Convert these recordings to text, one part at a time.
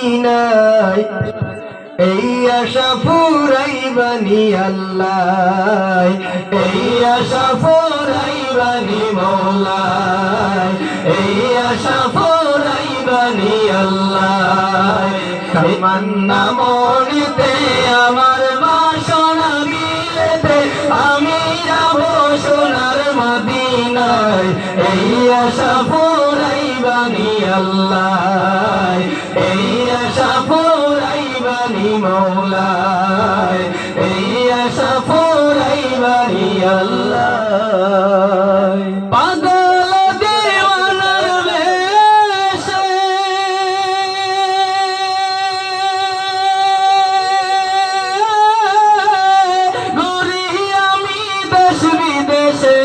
মদিনায় এই আশা ফুরাইবানি আল্লাহ এই আশা ফুরাইবানি মওলায় এই আশা ফুরাইবানি আল্লাহ তামান্না মনেতে আমার বাসনা দিলেতে আমি যাব সোনার মদিনায় এই আশা ফুরাইবানি আল্লাহ এই আশা ফুরাইবানি মওলায় এই আশা ফুরাইবানি আল্লাহ পাগল দেওয়ানার বেশে ঘুরি আমি দেশ বিদেশে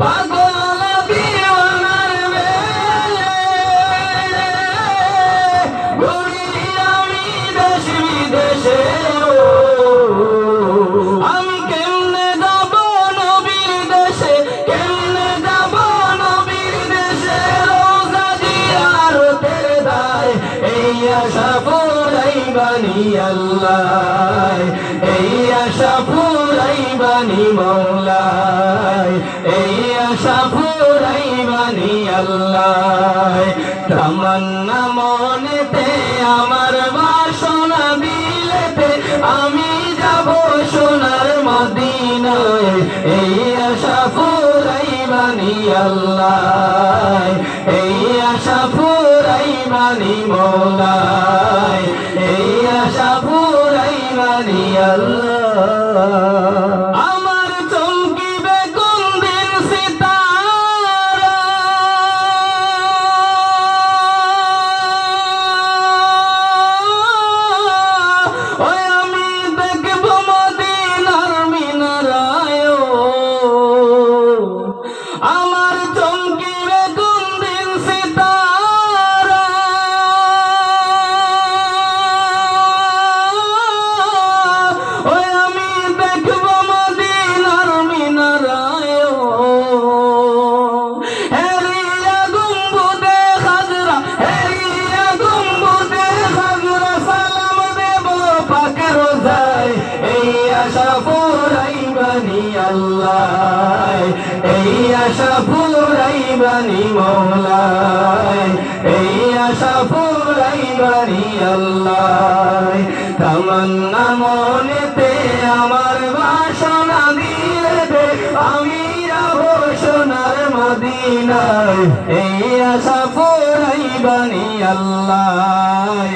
পাগল দেওয়ানার বেশে ঘুরি আমি দেশ বিদেশে আমি কেমনে যাব নবীর দেশে কেমনে যাব নবীর দেশে রোজা জিয়ারতের দায় এই আশা ফুরাইবানি আল্লাহ এই আশা ফুরাইবানি মওলায় এই আশা ফুরাইবানি আল্লাহ তামান্না মনেতে আমার বাসনা দিলেতে আমি যাব সোনার মদিনায় এই আশা ফুরাইবানি আল্লাহ এই আশা ফুরাইবানি মওলায় এই আশা ফুরাইবানি আল্লাহ আমার চমকিবে কোন দিন সিতারা ওই আমি দেখব মদিনার মিনারায় আমার চমকিবে কোন দিন সিতারা ওই আমি দেখব মদিনার মিনারায় হেরিয়া গুম্বুদে খাজরা হেরিয়া গুম্বুদে খাজরা সালাম দেব পাক রোজায় এই আশা ফুরাইবানি আল্লাহ এই আশা ফুরাইবানি মওলায় এই আশা ফুরাইবানি আল্লাহ তামান্না মনেতে আমার বাসনা দিলেতে আমি যাব সোনার মদিনায় এই আশা ফুরাইবানি আল্লাহ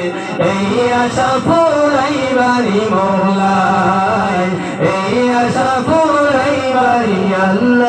এই আশা ফুরাইবানি মওলায় এই আশা ফুরাইবানি আল্লাহ।